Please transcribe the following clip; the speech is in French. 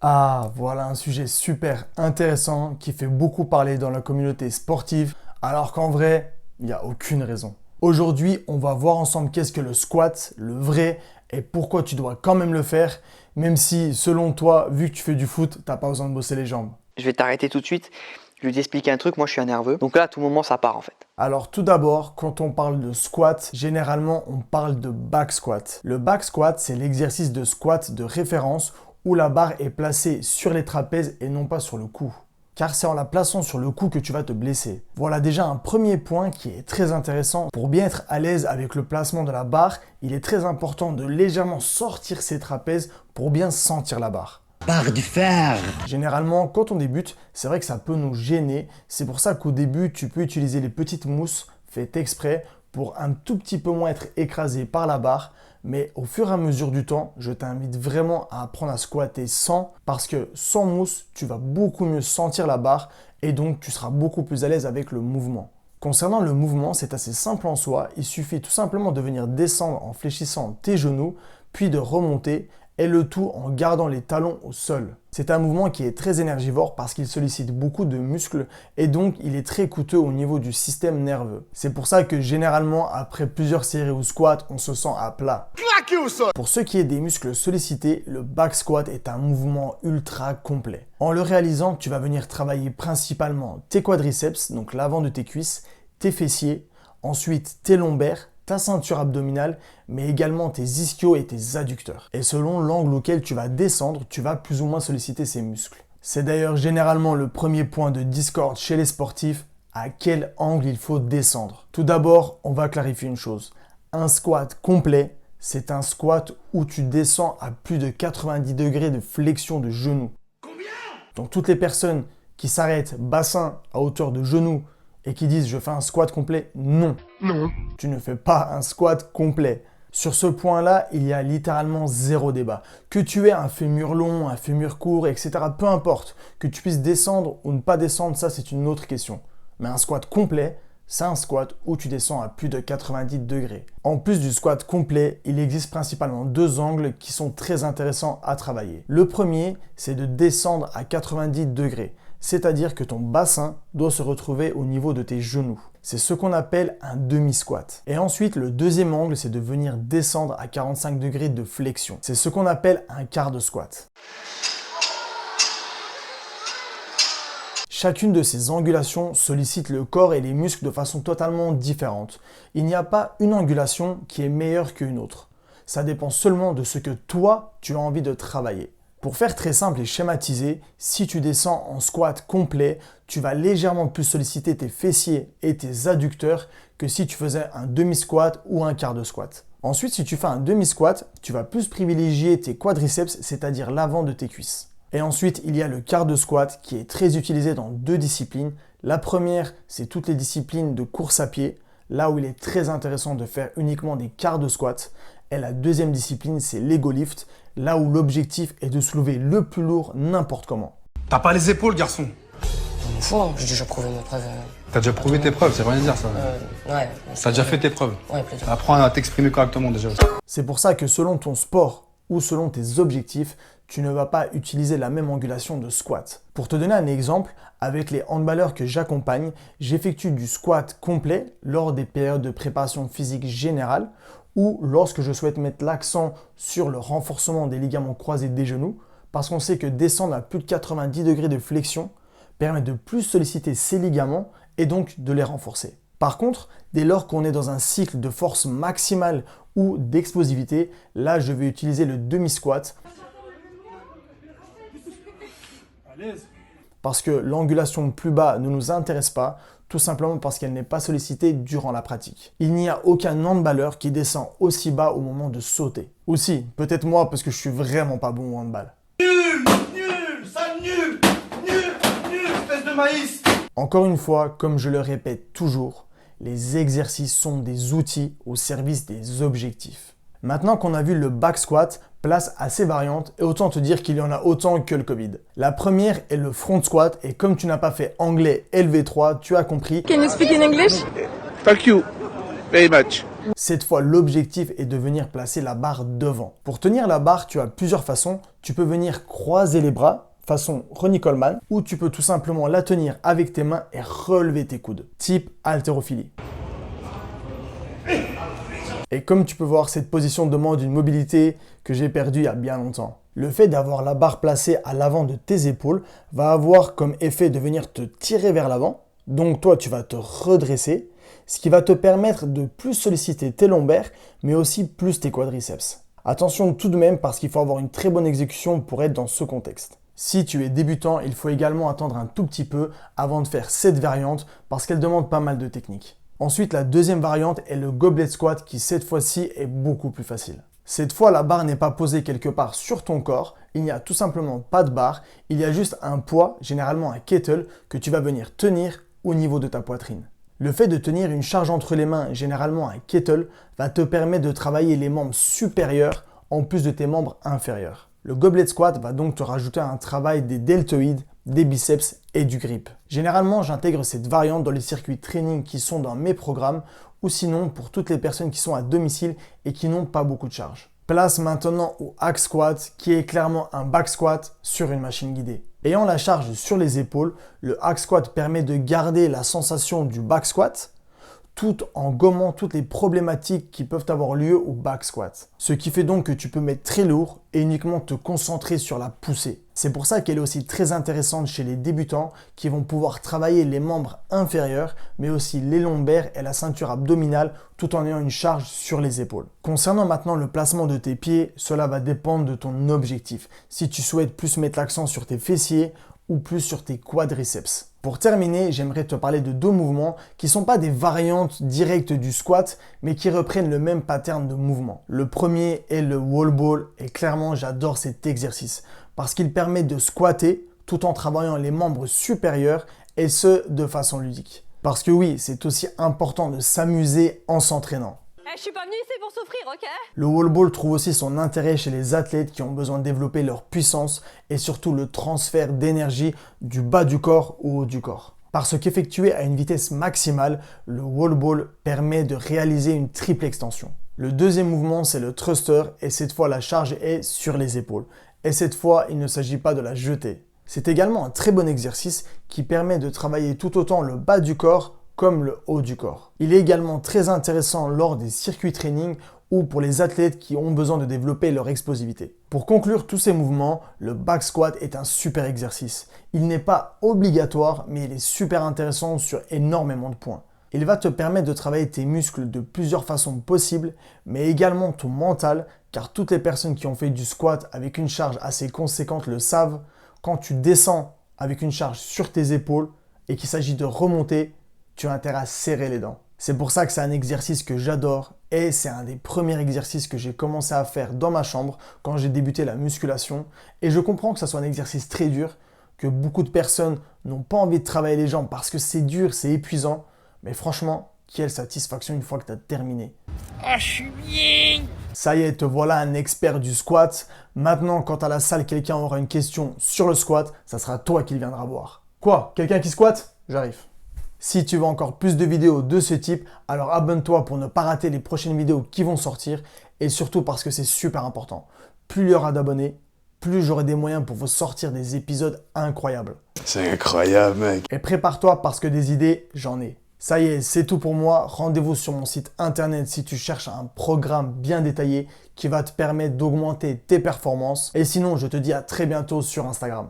Ah, voilà un sujet super intéressant qui fait beaucoup parler dans la communauté sportive, alors qu'en vrai, il n'y a aucune raison. Aujourd'hui, on va voir ensemble qu'est-ce que le squat, le vrai, et pourquoi tu dois quand même le faire, même si, selon toi, vu que tu fais du foot, t'as pas besoin de bosser les jambes. Je vais t'arrêter tout de suite. Je vais t'expliquer un truc. Moi, je suis un nerveux. Donc là, à tout moment, ça part en fait. Alors tout d'abord, quand on parle de squat, généralement on parle de back squat. Le back squat, c'est l'exercice de squat de référence où la barre est placée sur les trapèzes et non pas sur le cou. Car c'est en la plaçant sur le cou que tu vas te blesser. Voilà déjà un premier point qui est très intéressant. Pour bien être à l'aise avec le placement de la barre, il est très important de légèrement sortir ses trapèzes pour bien sentir la barre. Barre du fer. Généralement, quand on débute, c'est vrai que ça peut nous gêner. C'est pour ça qu'au début, tu peux utiliser les petites mousses faites exprès pour un tout petit peu moins être écrasé par la barre. Mais au fur et à mesure du temps, je t'invite vraiment à apprendre à squatter sans, parce que sans mousse, tu vas beaucoup mieux sentir la barre et donc tu seras beaucoup plus à l'aise avec le mouvement. Concernant le mouvement, c'est assez simple en soi. Il suffit tout simplement de venir descendre en fléchissant tes genoux, puis de remonter, et le tout en gardant les talons au sol. C'est un mouvement qui est très énergivore parce qu'il sollicite beaucoup de muscles et donc il est très coûteux au niveau du système nerveux. C'est pour ça que généralement après plusieurs séries ou squats, on se sent à plat. Claqué au sol. Pour ce qui est des muscles sollicités, le back squat est un mouvement ultra complet. En le réalisant, tu vas venir travailler principalement tes quadriceps, donc l'avant de tes cuisses, tes fessiers, ensuite tes lombaires, ta ceinture abdominale, mais également tes ischios et tes adducteurs. Et selon l'angle auquel tu vas descendre, tu vas plus ou moins solliciter ces muscles. C'est d'ailleurs généralement le premier point de discorde chez les sportifs, à quel angle il faut descendre. Tout d'abord, on va clarifier une chose. Un squat complet, c'est un squat où tu descends à plus de 90 degrés de flexion de genou. Combien ? Donc toutes les personnes qui s'arrêtent bassin à hauteur de genou et qui disent je fais un squat complet, non. Non. Tu ne fais pas un squat complet. Sur ce point-là, il y a littéralement zéro débat. Que tu aies un fémur long, un fémur court, etc., peu importe. Que tu puisses descendre ou ne pas descendre, ça c'est une autre question. Mais un squat complet, c'est un squat où tu descends à plus de 90 degrés. En plus du squat complet, il existe principalement deux angles qui sont très intéressants à travailler. Le premier, c'est de descendre à 90 degrés. C'est-à-dire que ton bassin doit se retrouver au niveau de tes genoux. C'est ce qu'on appelle un demi-squat. Et ensuite, le deuxième angle, c'est de venir descendre à 45 degrés de flexion. C'est ce qu'on appelle un quart de squat. Chacune de ces angulations sollicite le corps et les muscles de façon totalement différente. Il n'y a pas une angulation qui est meilleure qu'une autre. Ça dépend seulement de ce que toi, tu as envie de travailler. Pour faire très simple et schématisé, si tu descends en squat complet, tu vas légèrement plus solliciter tes fessiers et tes adducteurs que si tu faisais un demi-squat ou un quart de squat. Ensuite, si tu fais un demi-squat, tu vas plus privilégier tes quadriceps, c'est-à-dire l'avant de tes cuisses. Et ensuite, il y a le quart de squat qui est très utilisé dans deux disciplines. La première, c'est toutes les disciplines de course à pied, là où il est très intéressant de faire uniquement des quarts de squat. Et la deuxième discipline, c'est l'ego lift, là où l'objectif est de soulever le plus lourd n'importe comment. T'as pas les épaules, garçon. Une fois, j'ai déjà prouvé mes preuves. T'as déjà prouvé tes preuves, c'est rien à dire ça. Ouais. T'as déjà fait tes preuves. Ouais, plaisir. Apprends à t'exprimer correctement déjà. C'est pour ça que selon ton sport ou selon tes objectifs, tu ne vas pas utiliser la même angulation de squat. Pour te donner un exemple, avec les handballeurs que j'accompagne, j'effectue du squat complet lors des périodes de préparation physique générale ou lorsque je souhaite mettre l'accent sur le renforcement des ligaments croisés des genoux, parce qu'on sait que descendre à plus de 90 degrés de flexion permet de plus solliciter ces ligaments et donc de les renforcer. Par contre, dès lors qu'on est dans un cycle de force maximale ou d'explosivité, là je vais utiliser le demi-squat parce que l'angulation plus bas ne nous intéresse pas, tout simplement parce qu'elle n'est pas sollicitée durant la pratique. Il n'y a aucun handballeur qui descend aussi bas au moment de sauter. Aussi, peut-être moi parce que je suis vraiment pas bon au handball. Nul, espèce de maïs. Encore une fois, comme je le répète toujours, les exercices sont des outils au service des objectifs. Maintenant qu'on a vu le back squat, place à ses variantes et autant te dire qu'il y en a autant que le Covid. La première est le front squat et comme tu n'as pas fait anglais LV3, tu as compris. Can you speak in English? Thank you very much. Cette fois, l'objectif est de venir placer la barre devant. Pour tenir la barre, tu as plusieurs façons. Tu peux venir croiser les bras, façon Ronnie Coleman, ou tu peux tout simplement la tenir avec tes mains et relever tes coudes, type haltérophilie. Et comme tu peux voir, cette position demande une mobilité que j'ai perdue il y a bien longtemps. Le fait d'avoir la barre placée à l'avant de tes épaules va avoir comme effet de venir te tirer vers l'avant. Donc toi, tu vas te redresser, ce qui va te permettre de plus solliciter tes lombaires, mais aussi plus tes quadriceps. Attention tout de même parce qu'il faut avoir une très bonne exécution pour être dans ce contexte. Si tu es débutant, il faut également attendre un tout petit peu avant de faire cette variante parce qu'elle demande pas mal de technique. Ensuite, la deuxième variante est le goblet squat qui cette fois-ci est beaucoup plus facile. Cette fois, la barre n'est pas posée quelque part sur ton corps, il n'y a tout simplement pas de barre, il y a juste un poids, généralement un kettle, que tu vas venir tenir au niveau de ta poitrine. Le fait de tenir une charge entre les mains, généralement un kettle, va te permettre de travailler les membres supérieurs en plus de tes membres inférieurs. Le goblet squat va donc te rajouter un travail des deltoïdes, des biceps et du grip. Généralement, j'intègre cette variante dans les circuits training qui sont dans mes programmes ou sinon pour toutes les personnes qui sont à domicile et qui n'ont pas beaucoup de charge. Place maintenant au hack squat qui est clairement un back squat sur une machine guidée. Ayant la charge sur les épaules, le hack squat permet de garder la sensation du back squat tout en gommant toutes les problématiques qui peuvent avoir lieu au back squat. Ce qui fait donc que tu peux mettre très lourd et uniquement te concentrer sur la poussée. C'est pour ça qu'elle est aussi très intéressante chez les débutants qui vont pouvoir travailler les membres inférieurs, mais aussi les lombaires et la ceinture abdominale tout en ayant une charge sur les épaules. Concernant maintenant le placement de tes pieds, cela va dépendre de ton objectif. Si tu souhaites plus mettre l'accent sur tes fessiers ou plus sur tes quadriceps. Pour terminer, j'aimerais te parler de deux mouvements qui ne sont pas des variantes directes du squat, mais qui reprennent le même pattern de mouvement. Le premier est le wall ball et clairement j'adore cet exercice parce qu'il permet de squatter tout en travaillant les membres supérieurs et ce de façon ludique. Parce que oui, c'est aussi important de s'amuser en s'entraînant. Je suis pas venue ici pour souffrir, ok? Le wall ball trouve aussi son intérêt chez les athlètes qui ont besoin de développer leur puissance et surtout le transfert d'énergie du bas du corps au haut du corps. Parce qu'effectué à une vitesse maximale, le wall ball permet de réaliser une triple extension. Le deuxième mouvement, c'est le thruster et cette fois la charge est sur les épaules. Et cette fois, il ne s'agit pas de la jeter. C'est également un très bon exercice qui permet de travailler tout autant le bas du corps comme le haut du corps. Il est également très intéressant lors des circuits training ou pour les athlètes qui ont besoin de développer leur explosivité. Pour conclure tous ces mouvements, le back squat est un super exercice. Il n'est pas obligatoire, mais il est super intéressant sur énormément de points. Il va te permettre de travailler tes muscles de plusieurs façons possibles, mais également ton mental, car toutes les personnes qui ont fait du squat avec une charge assez conséquente le savent. Quand tu descends avec une charge sur tes épaules et qu'il s'agit de remonter, tu as intérêt à serrer les dents. C'est pour ça que c'est un exercice que j'adore et c'est un des premiers exercices que j'ai commencé à faire dans ma chambre quand j'ai débuté la musculation. Et je comprends que ça soit un exercice très dur, que beaucoup de personnes n'ont pas envie de travailler les jambes parce que c'est dur, c'est épuisant. Mais franchement, quelle satisfaction une fois que tu as terminé. Ah, je suis bien! Ça y est, te voilà un expert du squat. Maintenant, quand à la salle, quelqu'un aura une question sur le squat, ça sera toi qui viendra voir. Quoi? Quelqu'un qui squatte? J'arrive. Si tu veux encore plus de vidéos de ce type, alors abonne-toi pour ne pas rater les prochaines vidéos qui vont sortir et surtout parce que c'est super important. Plus il y aura d'abonnés, plus j'aurai des moyens pour vous sortir des épisodes incroyables. C'est incroyable, mec. Et prépare-toi parce que des idées, j'en ai. Ça y est, c'est tout pour moi. Rendez-vous sur mon site internet si tu cherches un programme bien détaillé qui va te permettre d'augmenter tes performances. Et sinon, je te dis à très bientôt sur Instagram.